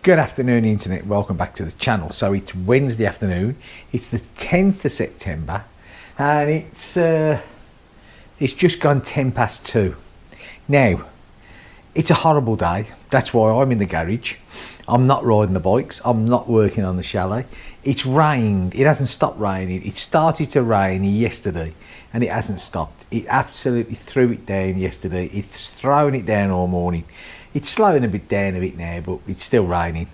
Good afternoon, internet. Welcome back to the channel. So it's Wednesday afternoon. It's the 10th of September, and it's just gone 10 past 2. Now, it's a horrible day. That's why I'm in the garage. I'm not riding the bikes. I'm not working on the chalet. It's rained. It hasn't stopped raining. It started to rain yesterday, and it hasn't stopped. It absolutely threw it down yesterday. It's thrown it down all morning. It's slowing a bit down a bit now, but it's still raining.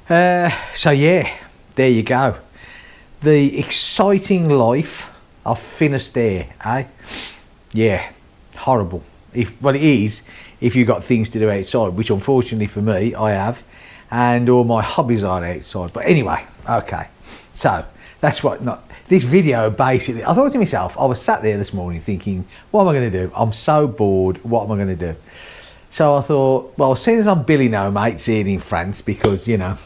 So yeah, there you go. The exciting life of Finisterre, eh? Yeah, horrible. Well, it is if you've got things to do outside, which unfortunately for me, I have, and all my hobbies are outside. But anyway, okay. So that's what. This video basically. I thought to myself, I was sat there this morning thinking, what am I going to do? I'm so bored. What am I going to do? So I thought, well, as soon as I'm Billy No Mates here in France, because, you know,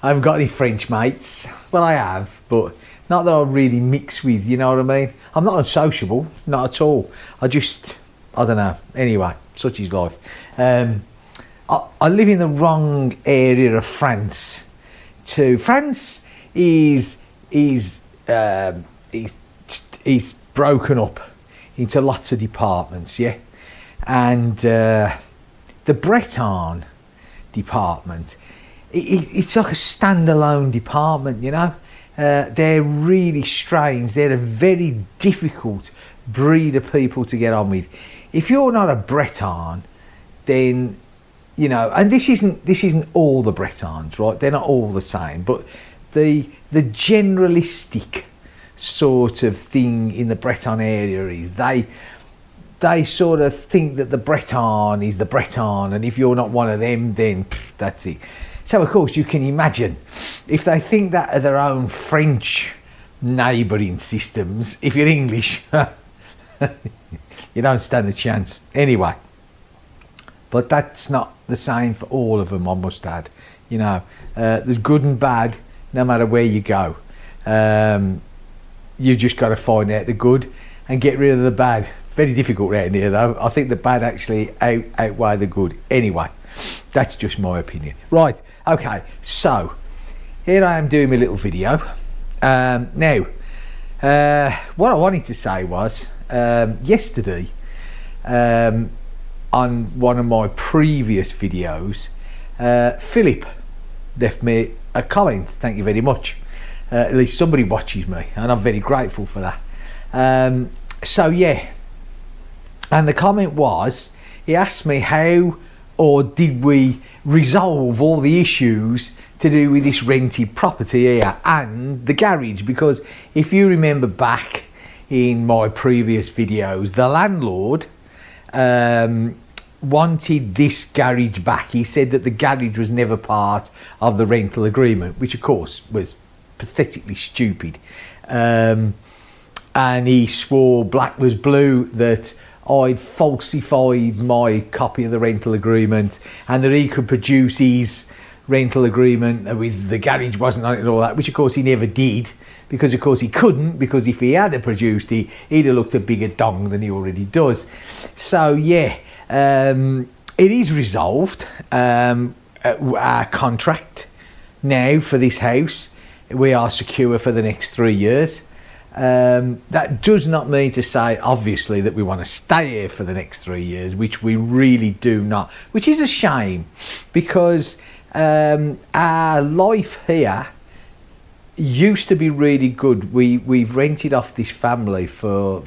I haven't got any French mates. Well, I have, but not that I really mix with, you know what I mean? I'm not unsociable, not at all. I don't know. Anyway, such is life. I live in the wrong area of France. France is broken up into lots of departments, yeah? And the Breton department, it's like a standalone department, you know. They're really strange. They're a very difficult breed of people to get on with. If you're not a Breton, then, you know, and this isn't all the Bretons, right? They're not all the same, but the generalistic sort of thing in the Breton area is they sort of think that the Breton is the Breton, and if you're not one of them, then that's it. So of course you can imagine if they think that of their own French neighbouring systems, if you're English, you don't stand a chance. Anyway, but that's not the same for all of them, I must add. You know, there's good and bad no matter where you go. You just got to find out the good and get rid of the bad. Very difficult around here though. I think the bad actually outweigh the good. Anyway, that's just my opinion. Right, okay, so here I am doing my little video. Now, what I wanted to say was, yesterday, on one of my previous videos, Philip left me a comment. Thank you very much. At least somebody watches me, and I'm very grateful for that. So yeah. And the comment was, he asked me how or did we resolve all the issues to do with this rented property here and the garage, because if you remember back in my previous videos, the landlord wanted this garage back. He said that the garage was never part of the rental agreement, which of course was pathetically stupid. And he swore black was blue that I'd falsified my copy of the rental agreement and that he could produce his rental agreement with the garage wasn't on it and all that, which of course he never did, because of course he couldn't, because if he had produced it, he'd have looked a bigger dong than he already does. So yeah, it is resolved, our contract now for this house. We are secure for the next 3 years. That does not mean to say, obviously, that we want to stay here for the next 3 years, which we really do not, which is a shame, because our life here used to be really good. We've rented off this family for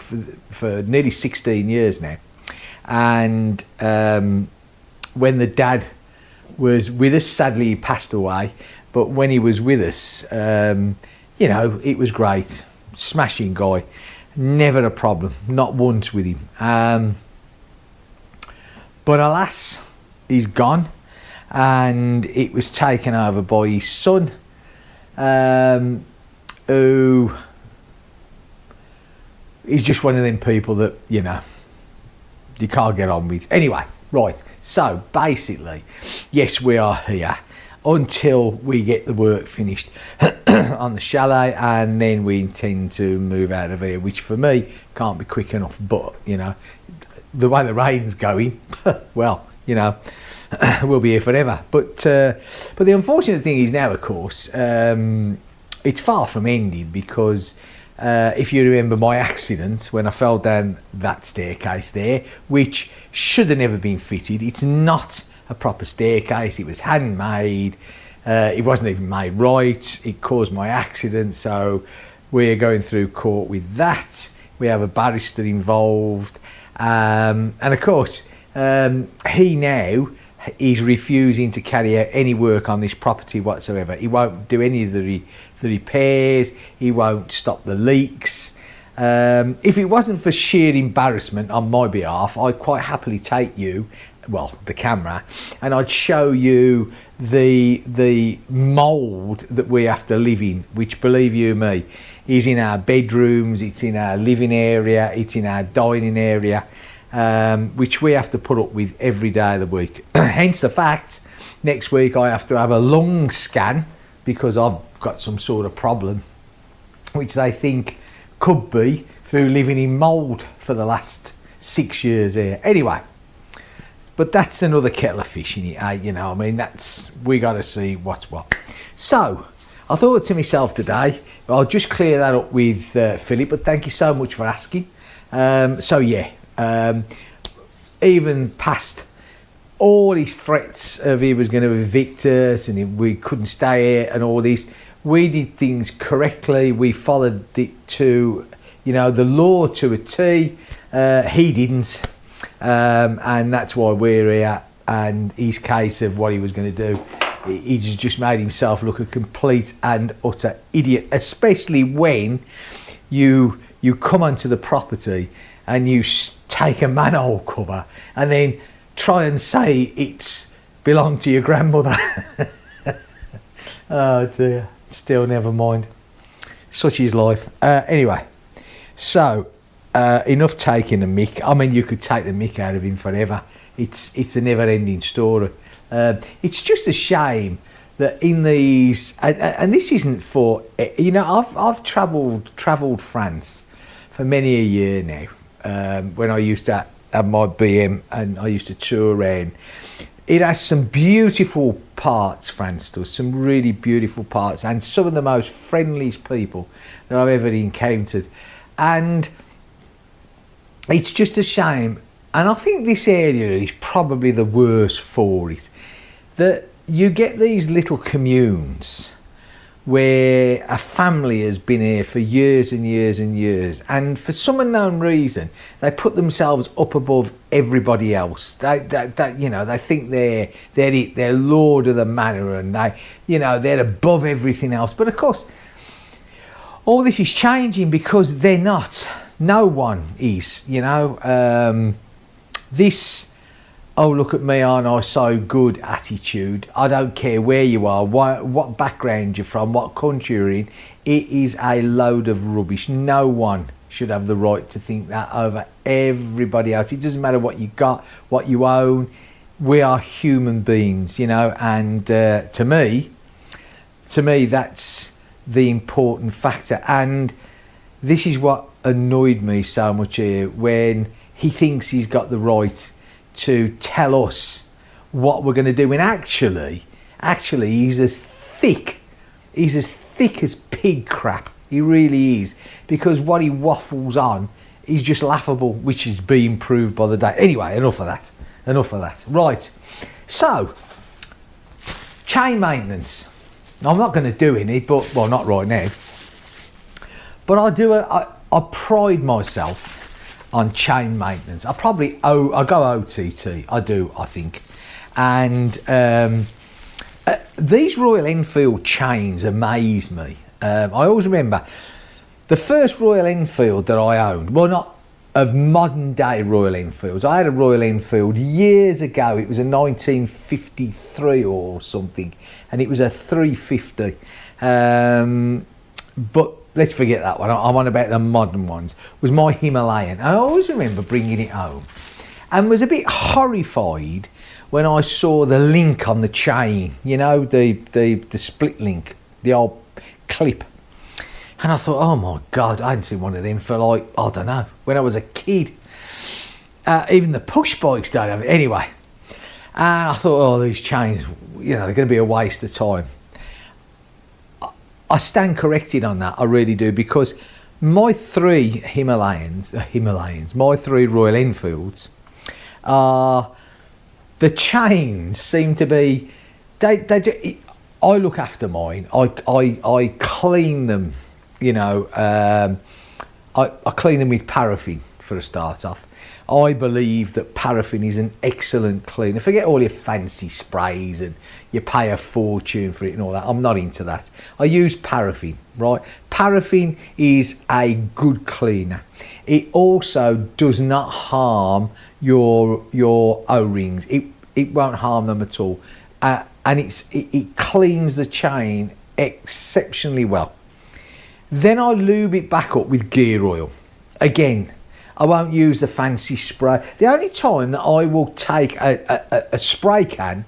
nearly 16 years now, and when the dad was with us, sadly he passed away, but when he was with us, you know, it was great. Smashing guy, never a problem, not once with him. But alas, he's gone, and it was taken over by his son, who is just one of them people that, you know, you can't get on with. Anyway, right, so basically, yes, we are here until we get the work finished on the chalet, and then we intend to move out of here, which for me can't be quick enough. But you know, the way the rain's going, well, you know, we'll be here forever. But the unfortunate thing is now, of course, it's far from ending, because if you remember my accident when I fell down that staircase there, which should have never been fitted. It's not a proper staircase. It was handmade. It wasn't even made right. It caused my accident, so we're going through court with that. We have a barrister involved, and of course he now is refusing to carry out any work on this property whatsoever. He won't do any of the repairs. He won't stop the leaks. If it wasn't for sheer embarrassment on my behalf, I'd quite happily take you, well, the camera, and I'd show you the mould that we have to live in, which, believe you me, is in our bedrooms, it's in our living area, it's in our dining area, which we have to put up with every day of the week. Hence the fact, next week I have to have a lung scan because I've got some sort of problem, which they think could be through living in mould for the last 6 years here. Anyway, but that's another kettle of fish in it, you know. I mean, we got to see what's what. So I thought to myself today, I'll just clear that up with Philip. But thank you so much for asking. So yeah, even past all his threats of he was going to evict us and we couldn't stay here and all this, we did things correctly. We followed it to, you know, the law to a T. He didn't. And that's why we're here. And his case of what he was going to do, he just made himself look a complete and utter idiot, especially when you come onto the property and you take a manhole cover and then try and say it's belonged to your grandmother. Oh dear, still never mind. Such is life. Anyway, so enough taking the mick. I mean, you could take the mick out of him forever. It's a never-ending story. It's just a shame that in these, and this isn't for, you know, I've travelled France for many a year now. When I used to have my BM and I used to tour around. It has some beautiful parts, France does, some really beautiful parts, and some of the most friendliest people that I've ever encountered. And it's just a shame, and I think this area is probably the worst for it, that you get these little communes where a family has been here for years and years and years, and for some unknown reason they put themselves up above everybody else. They you know, they think they're lord of the manor, and they, you know, they're above everything else. But of course all this is changing because they're not. No one is, you know. This oh, look at me, aren't I so good attitude, I don't care where you are, what background you're from, what country you're in, it is a load of rubbish. No one should have the right to think that over everybody else. It doesn't matter what you got, what you own. We are human beings, you know, and to me that's the important factor. And this is what annoyed me so much here, when he thinks he's got the right to tell us what we're going to do, and actually he's as thick as pig crap. He really is, because what he waffles on is just laughable, which is being proved by the day. Anyway, enough of that. Right, so chain maintenance. I'm not going to do any, but well, not right now, but I pride myself on chain maintenance. I go OTT, I do, I think. And these Royal Enfield chains amaze me. I always remember the first Royal Enfield that I owned, well, not of modern day Royal Enfields. I had a Royal Enfield years ago. It was a 1953 or something, and it was a 350. But let's forget that one. I'm on about the modern ones. It was my Himalayan. I always remember bringing it home and was a bit horrified when I saw the link on the chain, you know, the split link, the old clip. And I thought, oh my God, I hadn't seen one of them for like, I don't know, when I was a kid. Even the push bikes don't have it. Anyway, And I thought, oh, these chains, you know, they're going to be a waste of time. I stand corrected on that, I really do, because my three Himalayans, my three Royal Enfields, the chains seem to be, I look after mine. I clean them, you know. I clean them with paraffin for a start off. I believe that paraffin is an excellent cleaner. Forget all your fancy sprays and you pay a fortune for it and all that. I'm not into that. I use paraffin, right? Paraffin is a good cleaner. It also does not harm your O-rings. It won't harm them at all. And it cleans the chain exceptionally well. Then I lube it back up with gear oil. Again, I won't use the fancy spray. The only time that I will take a spray can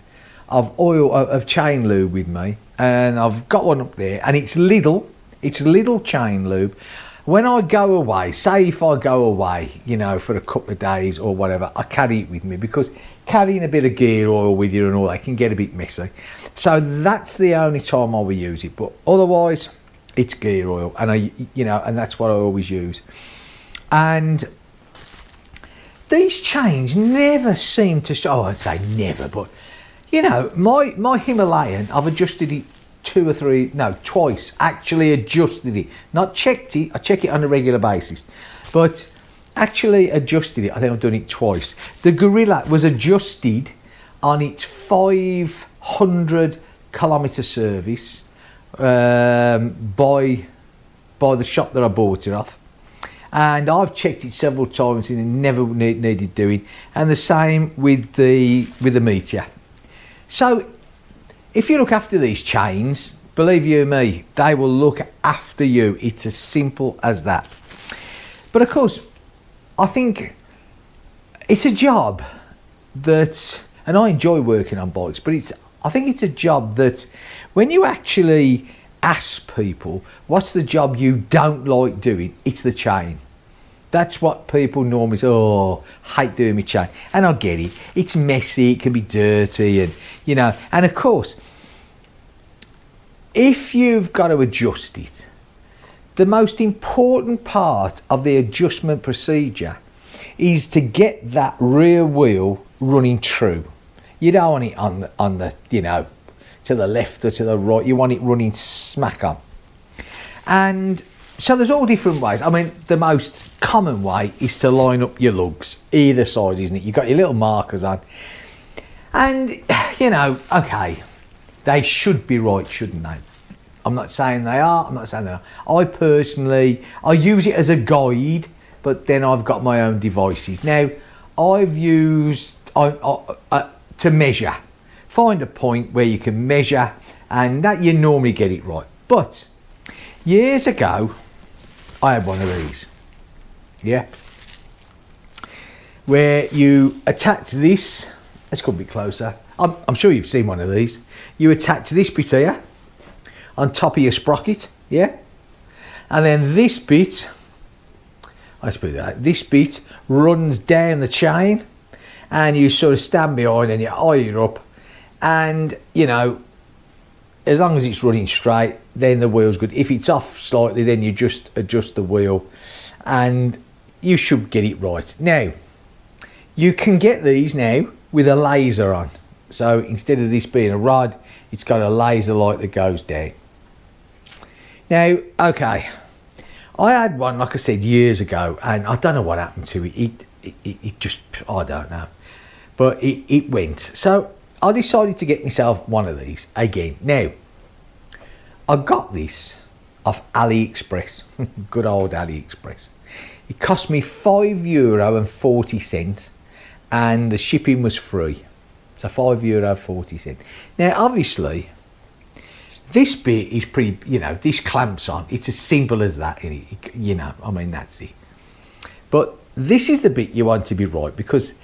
of oil, of chain lube with me, and I've got one up there, and it's Lidl chain lube. When I go away, say if I go away, you know, for a couple of days or whatever, I carry it with me, because carrying a bit of gear oil with you and all that can get a bit messy. So that's the only time I will use it, but otherwise it's gear oil, and and that's what I always use. And these chains never seem to, I'd say never, but you know, my Himalayan, I've adjusted it twice, actually adjusted it, not checked it. I check it on a regular basis, but actually adjusted it. I think I've done it twice. The Gorilla was adjusted on its 500 kilometre service by the shop that I bought it off, and I've checked it several times and it never needed doing, and the same with the Meteor. So if you look after these chains, believe you me, they will look after you. It's as simple as that. But of course, I think it's a job that, and I enjoy working on bikes, but I think it's a job that when you actually ask people, what's the job you don't like doing? It's the chain. That's what people normally say, oh, hate doing my chain. And I get it. It's messy, it can be dirty, and you know, and of course, if you've got to adjust it, the most important part of the adjustment procedure is to get that rear wheel running true. You don't want it on the you know, to the left or to the right. You want it running smack on. And so there's all different ways. I mean, the most common way is to line up your lugs either side, isn't it? You've got your little markers on, and you know, okay, they should be right, shouldn't they? I'm not saying they are, I'm not saying they are. I personally, I use it as a guide, but then I've got my own devices. Now, I've used to measure. Find a point where you can measure, and that you normally get it right. But years ago, I had one of these, yeah, where you attach this. Let's come a bit closer. I'm sure you've seen one of these. You attach this bit here on top of your sprocket, yeah, and then this bit, let's put it that, this bit runs down the chain, and you sort of stand behind and you eye it up, and you know, as long as it's running straight, then the wheel's good. If it's off slightly, then you just adjust the wheel, and you should get it right. Now, you can get these now with a laser on. So instead of this being a rod, it's got a laser light that goes down. Now, okay, I had one, like I said, years ago, and I don't know what happened to it. It just, I don't know, but it went. So I decided to get myself one of these again. Now, I got this off AliExpress, good old AliExpress. It cost me €5.40, and the shipping was free. So €5.40. Now, obviously, this bit is pretty, you know, this clamps on. It's as simple as that, you know, I mean, that's it. But this is the bit you want to be right, because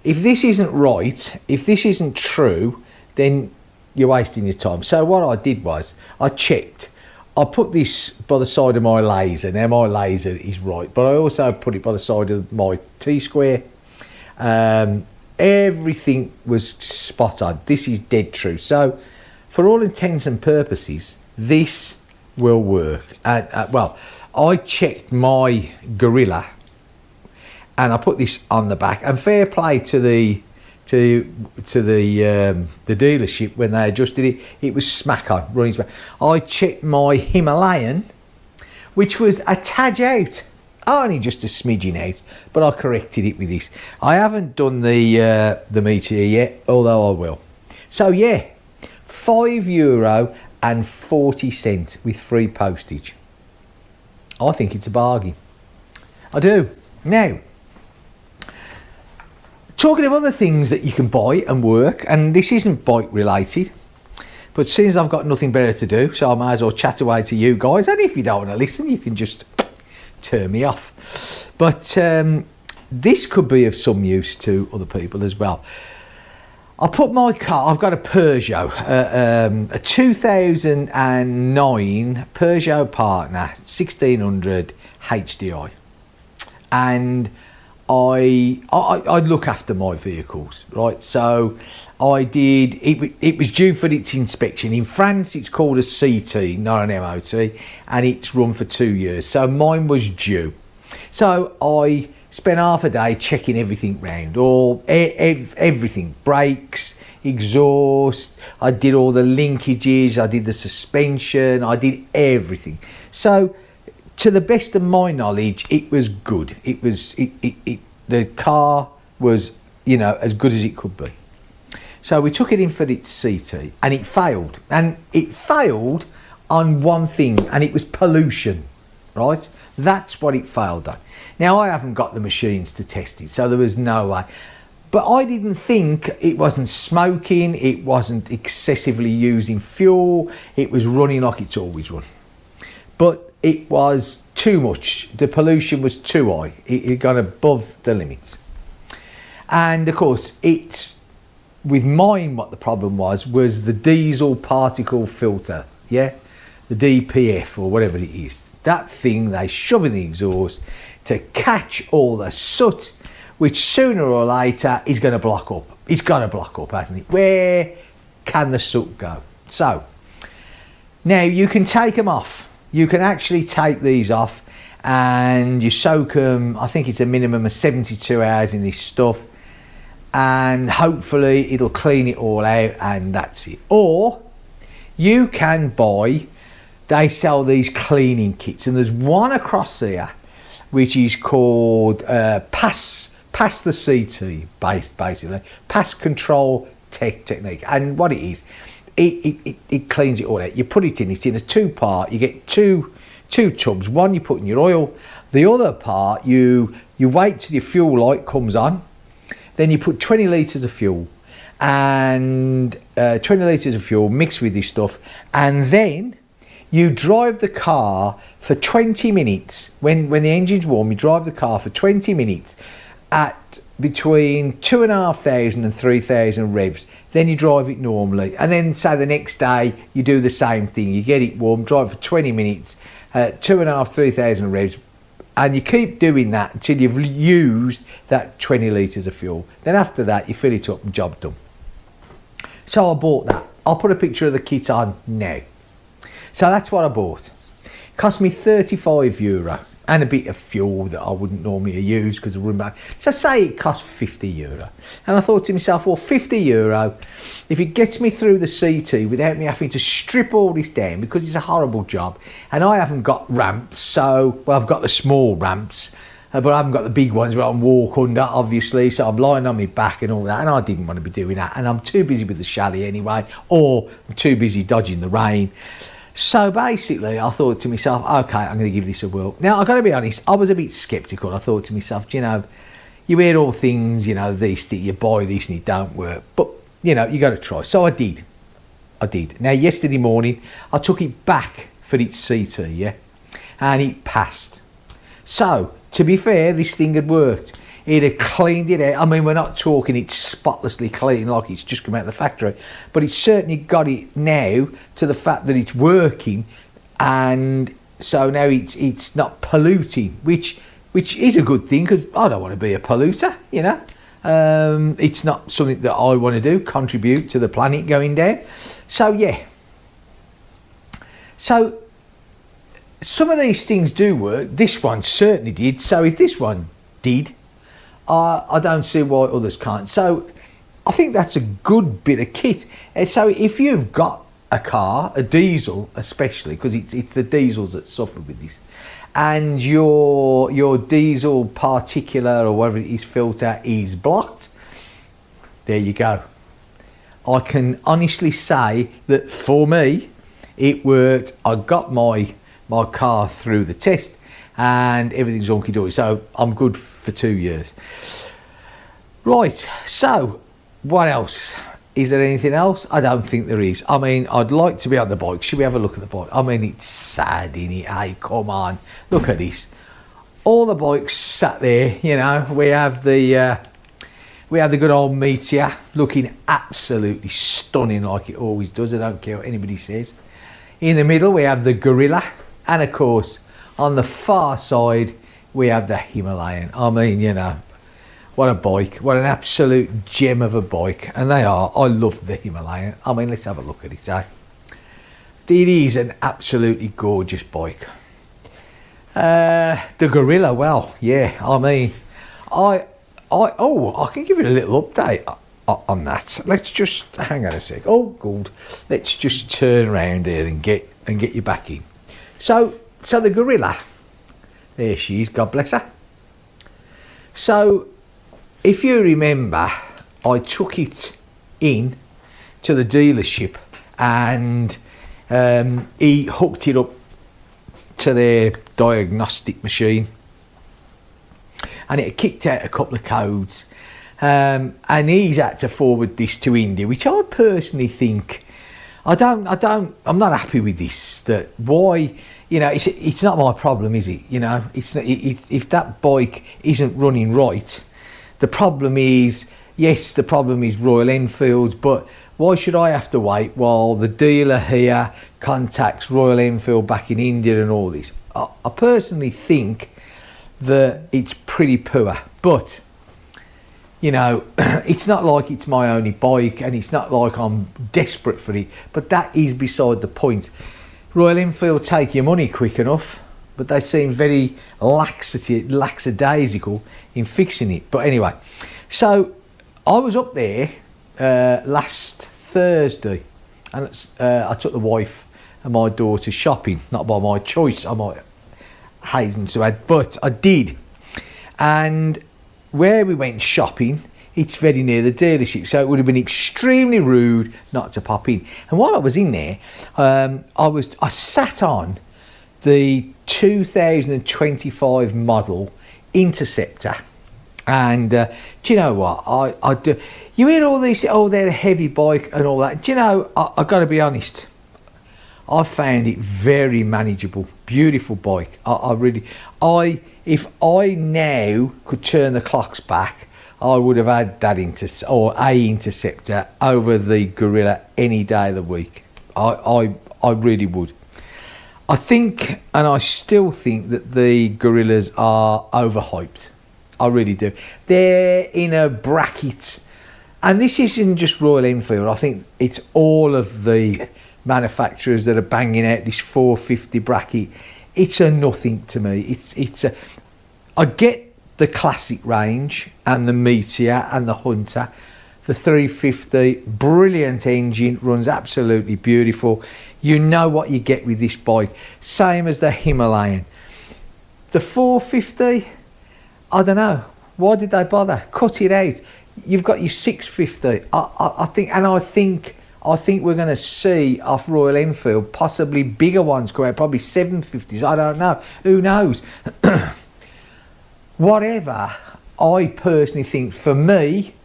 if this isn't right, if this isn't true, then you're wasting your time. So what I did was, I checked. I put this by the side of my laser. Now my laser is right, but I also put it by the side of my T-square. everything was spot on. This is dead true. So for all intents and purposes, this will work. Well, I checked my Gorilla and I put this on the back, and fair play to the dealership when they adjusted it. It was smack on, running smack. I checked my Himalayan, which was a tad out, only just a smidgen out, but I corrected it with this. I haven't done the Meteor yet, although I will. So yeah, €5.40 with free postage. I think it's a bargain. I do. Now, talking of other things that you can buy and work, and this isn't bike related, but since I've got nothing better to do, so I might as well chat away to you guys, and if you don't want to listen, you can just turn me off. But this could be of some use to other people as well. I put my car, I've got a Peugeot, a 2009 Peugeot Partner 1600 HDI, and I look after my vehicles, right? So I did, it was due for its inspection. In France, it's called a CT, not an MOT, and it's run for 2 years. So mine was due. So I spent half a day checking everything round, everything, brakes, exhaust. I did all the linkages, I did the suspension, I did everything. So to the best of my knowledge, it was good. The car was, you know, as good as it could be. So we took it in for its CT, and it failed. And it failed on one thing, and it was pollution, right? That's what it failed on. Now, I haven't got the machines to test it, so there was no way. But I didn't think it wasn't smoking, it wasn't excessively using fuel, it was running like it's always run. But it was too much. The pollution was too high. It had gone above the limits. And of course, with mine, what the problem was the diesel particle filter, yeah? The DPF or whatever it is. That thing they shove in the exhaust to catch all the soot, which sooner or later is going to block up. It's going to block up, hasn't it? Where can the soot go? So, now you can take them off. You can actually take these off and you soak them, I think it's a minimum of 72 hours in this stuff, and hopefully it'll clean it all out and that's it. Or you can buy, they sell these cleaning kits, and there's one across here which is called Pass the CT, basically, Pass Control Technique. And what it is, it cleans it all out. You put it in, it's in a two-part. You get two tubs. One you put in your oil. The other part you wait till your fuel light comes on. Then you put 20 litres of fuel and 20 litres of fuel mixed with this stuff, and then you drive the car for 20 minutes. When the engine's warm, you drive the car for 20 minutes at between 2,500 and 3,000 revs. Then you drive it normally, and then say the next day you do the same thing. You get it warm, drive for 20 minutes at 2,500, 3,000 revs, and you keep doing that until you've used that 20 litres of fuel. Then after that you fill it up and job done. So I bought that. I'll put a picture of the kit on now. So that's what I bought. Cost me €35 and a bit of fuel that I wouldn't normally use because I wouldn't buy. So say it cost €50. And I thought to myself, well, €50, if it gets me through the CT without me having to strip all this down, because it's a horrible job, and I haven't got ramps, so, well, I've got the small ramps, but I haven't got the big ones where I can walk under, obviously, so I'm lying on my back and all that, and I didn't want to be doing that, and I'm too busy with the chalet anyway, or I'm too busy dodging the rain. So basically, I thought to myself, okay, I'm going to give this a whirl. Now, I've got to be honest, I was a bit sceptical. I thought to myself, you know, you hear all things, you know, this, you buy this and it don't work. But, you know, you got to try. So I did. Now, yesterday morning, I took it back for its CT, yeah? And it passed. So, to be fair, this thing had worked. It had cleaned it out. I mean, we're not talking it's spotlessly clean like it's just come out of the factory, but it's certainly got it now to the fact that it's working, and so now it's not polluting, which is a good thing, because I don't want to be a polluter, you know. It's not something that I want to do, contribute to the planet going down. So yeah. So some of these things do work. This one certainly did. So if this one did, I don't see why others can't. So I think that's a good bit of kit. And so if you've got a car, a diesel especially, because it's the diesels that suffer with this, and your diesel particular or whatever it is filter is blocked, there you go. I can honestly say that for me it worked. I got my car through the test and everything's honky-dory, so I'm good for 2 years. Right, so what else? Is there anything else? I don't think there is. I mean, I'd like to be on the bike. Should we have a look at the bike? I mean, it's sad, innit? Hey, come on. Look at this. All the bikes sat there, you know. We have the good old Meteor looking absolutely stunning like it always does. I don't care what anybody says. In the middle, we have the Gorilla. And, of course, on the far side, we have the Himalayan. I mean, you know. What a bike, what an absolute gem of a bike. And they are. I love the Himalayan. I mean, let's have a look at it, eh? It is an absolutely gorgeous bike. The Gorilla, well, yeah, I mean, I can give you a little update on that. Let's just, hang on a sec. Oh, good. Let's just turn around here and get you back in. So the Gorilla, there she is, God bless her. So, if you remember, I took it in to the dealership and he hooked it up to their diagnostic machine and it kicked out a couple of codes, and he's had to forward this to India, which I personally think I'm not happy with this. That why, you know, it's not my problem, is it? You know, if that bike isn't running right. The problem is, yes, the problem is Royal Enfield, but why should I have to wait while the dealer here contacts Royal Enfield back in India and all this? I personally think that it's pretty poor, but, you know, it's not like it's my only bike and it's not like I'm desperate for it, but that is beside the point. Royal Enfield take your money quick enough, but they seem very lackadaisical in fixing it. But anyway, so I was up there last Thursday and I took the wife and my daughter shopping, not by my choice, I might hasten to add, but I did. And where we went shopping, it's very near the dealership, so it would have been extremely rude not to pop in. And while I was in there, I sat on the 2025 model Interceptor, and do you know what I do? You hear all these, oh, they're a heavy bike and all that. Do you know, I got to be honest, I found it very manageable, beautiful bike. If I now could turn the clocks back, I would have had that Interceptor over the Gorilla any day of the week. I really would. I think, and I still think, that the Gorillas are overhyped. I really do. They're in a bracket, and this isn't just Royal Enfield. I think it's all of the manufacturers that are banging out this 450 bracket. It's a nothing to me. I get the classic range and the Meteor and the Hunter. The 350, brilliant engine, runs absolutely beautiful. You know what you get with this bike. Same as the Himalayan. The 450, I don't know. Why did they bother? Cut it out. You've got your 650. I think we're going to see off Royal Enfield possibly bigger ones come out, probably 750s. I don't know. Who knows? Whatever. I personally think, for me,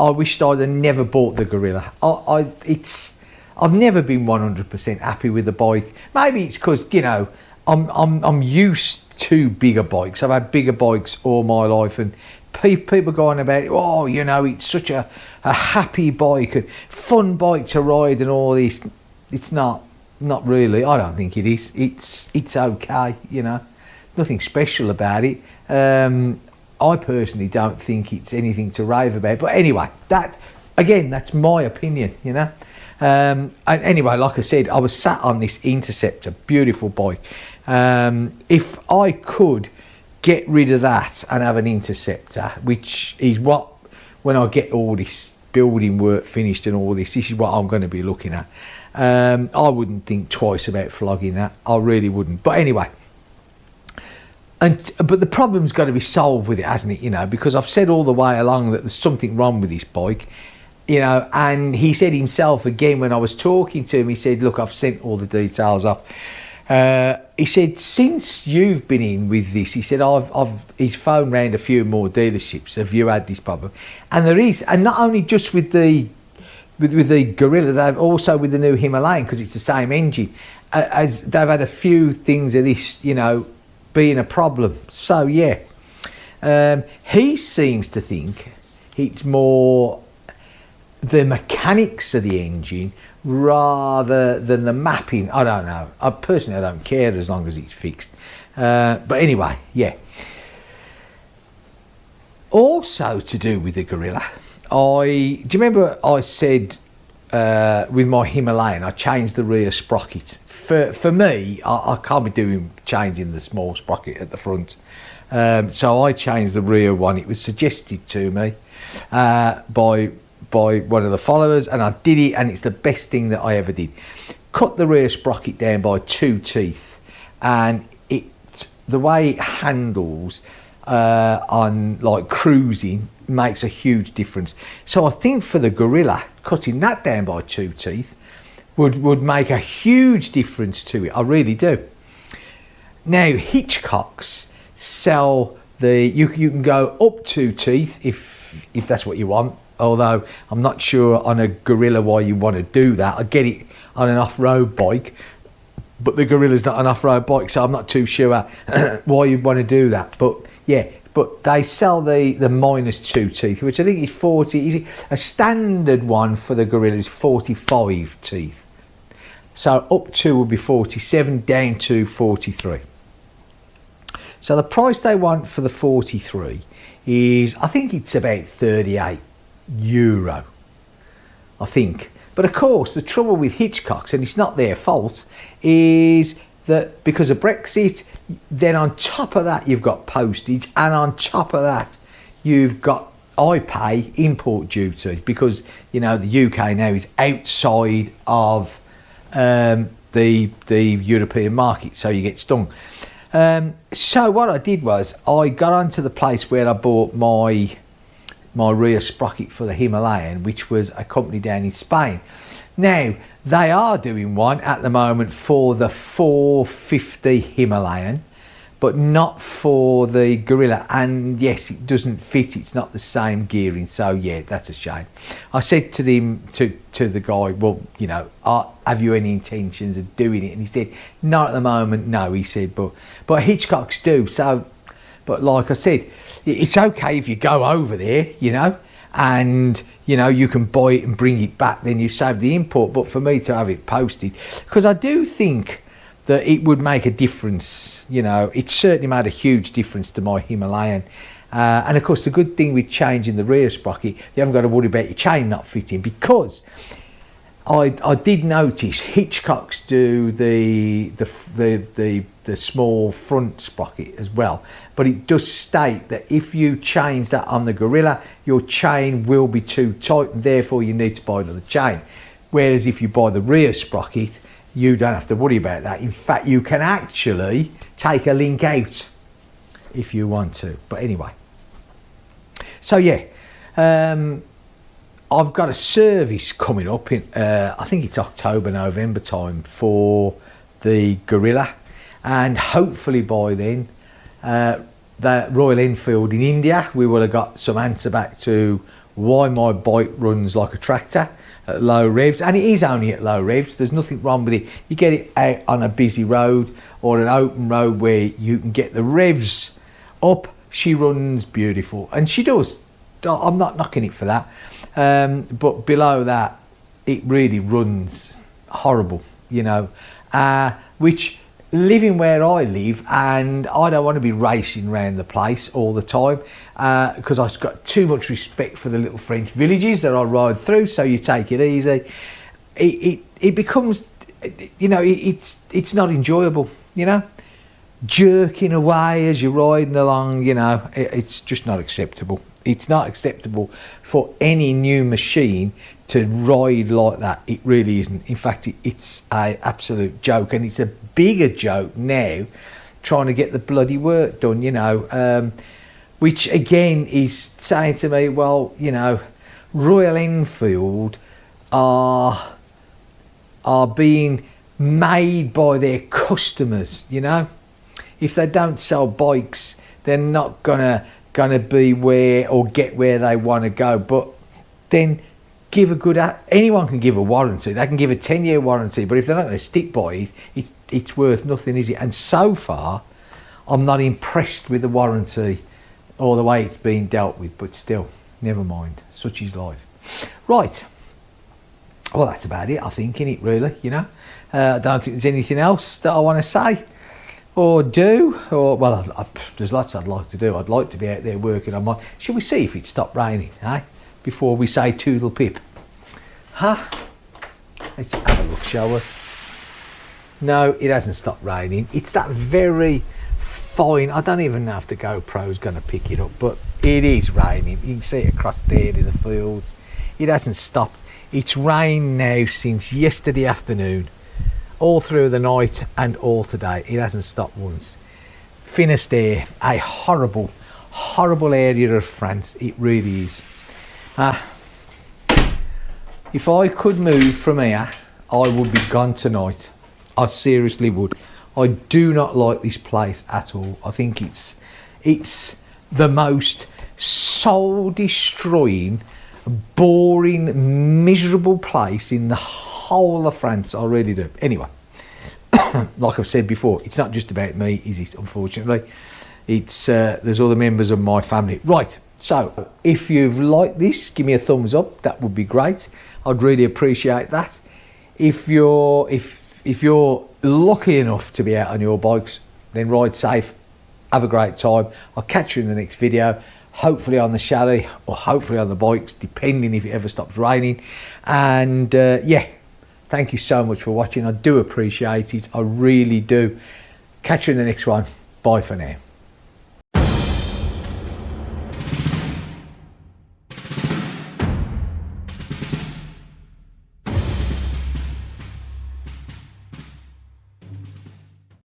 I wished I'd have never bought the Gorilla. I've never been 100% happy with the bike. Maybe it's because, you know, I'm used to bigger bikes. I've had bigger bikes all my life, and people go on about, oh, you know, it's such a happy bike, a fun bike to ride and all this. It's not really. I don't think it is. It's okay, you know. Nothing special about it. I personally don't think it's anything to rave about. But anyway, that's my opinion, you know. And anyway, like I said, I was sat on this Interceptor, beautiful bike. If I could get rid of that and have an Interceptor, which is what, when I get all this building work finished and all this is what I'm going to be looking at. I wouldn't think twice about flogging that. I really wouldn't. But anyway, but the problem's got to be solved with it, hasn't it? You know, because I've said all the way along that there's something wrong with this bike. You know, and he said himself again when I was talking to him, he said, look, I've sent all the details off. He said, since you've been in with this, he said, he's phoned round a few more dealerships. Have you had this problem? And there is, and not only just with the Gorilla, they've also with the new Himalayan, because it's the same engine, as they've had a few things of this, you know, being a problem. So yeah, he seems to think it's more the mechanics of the engine rather than the mapping. I don't know. I personally don't care as long as it's fixed. But anyway, yeah. Also to do with the Gorilla, do you remember I said with my Himalayan I changed the rear sprocket? For me, I can't be changing the small sprocket at the front. So I changed the rear one. It was suggested to me by one of the followers, and I did it, and it's the best thing that I ever did. Cut the rear sprocket down by 2 teeth, and the way it handles on like cruising makes a huge difference. So I think for the Gorilla, cutting that down by 2 teeth would make a huge difference to it. I really do. Now Hitchcocks sell you can go up 2 teeth if that's what you want. Although I'm not sure on a Gorilla why you want to do that. I get it on an off-road bike, but the Gorilla's not an off-road bike, so I'm not too sure why you'd want to do that. But yeah, but they sell the -2 teeth, which I think is 40. A standard one for the Gorilla is 45 teeth. So up to would be 47, down to 43. So the price they want for the 43 is, I think it's about €38, I think. But of course, the trouble with Hitchcocks, and it's not their fault, is that because of Brexit, then on top of that you've got postage, and on top of that you've got, I pay import duty, because you know the UK now is outside of the European market, so you get stung. So what I did was I got onto the place where I bought my rear sprocket for the Himalayan, which was a company down in Spain. Now they are doing one at the moment for the 450 Himalayan, but not for the Gorilla. And yes, it doesn't fit, it's not the same gearing, so yeah, that's a shame. I said to the guy, well, you know, have you any intentions of doing it? And he said, not at the moment, no. He said, but Hitchcocks do. So, but like I said, it's okay if you go over there, you know, and you know you can buy it and bring it back, then you save the import. But for me to have it posted, because I do think that it would make a difference, you know, it certainly made a huge difference to my Himalayan. And of course the good thing with changing the rear sprocket, you haven't got to worry about your chain not fitting, because I did notice Hitchcocks do the small front sprocket as well, but it does state that if you change that on the Gorilla, your chain will be too tight, and therefore you need to buy another chain. Whereas if you buy the rear sprocket, you don't have to worry about that. In fact, you can actually take a link out if you want to. But anyway, so yeah, I've got a service coming up in I think it's October, November time for the Gorilla, and hopefully by then the Royal Enfield in India, we will have got some answer back to why my bike runs like a tractor at low revs. And it is only at low revs, there's nothing wrong with it. You get it out on a busy road or an open road where you can get the revs up, she runs beautiful, and she does. I'm not knocking it for that, but below that it really runs horrible, you know, which living where I live, and I don't want to be racing around the place all the time, because I've got too much respect for the little French villages that I ride through. So you take it easy. It becomes, you know, it's not enjoyable, you know, jerking away as you're riding along, you know, it's just not acceptable. It's not acceptable for any new machine to ride like that. It really isn't. In fact, it's an absolute joke, and it's a bigger joke now trying to get the bloody work done, you know, which again is saying to me, well, you know, Royal Enfield are being made by their customers, you know. If they don't sell bikes, they're not gonna be where or get where they want to go. But then give a good, anyone can give a warranty. They can give a 10-year warranty, but if they're not going to stick by it, it's worth nothing, is it? And so far, I'm not impressed with the warranty or the way it's been dealt with, but still, never mind. Such is life. Right. Well, that's about it, I think, innit, really, you know. I don't think there's anything else that I want to say or do, or, well, there's lots I'd like to do. I'd like to be out there working on my, shall we see if it stopped raining, eh? Before we say toodle pip. Huh? Let's have a look, shall we? No, it hasn't stopped raining. It's that very fine, I don't even know if the GoPro's going to pick it up, but it is raining. You can see it across there in the fields. It hasn't stopped. It's rained now since yesterday afternoon, all through the night and all today. It hasn't stopped once. Finisterre, a horrible, horrible area of France. It really is. If I could move from here, I would be gone tonight. I seriously would. I do not like this place at all. I think it's the most soul destroying, boring, miserable place in the whole of France. I really do. Anyway, like I've said before, it's not just about me, is it? Unfortunately, it's there's other members of my family. Right. So if you've liked this, give me a thumbs up. That would be great. I'd really appreciate that. If you're lucky enough to be out on your bikes, then ride safe. Have a great time. I'll catch you in the next video. Hopefully on the chalet or hopefully on the bikes, depending if it ever stops raining. And yeah, thank you so much for watching. I do appreciate it. I really do. Catch you in the next one. Bye for now.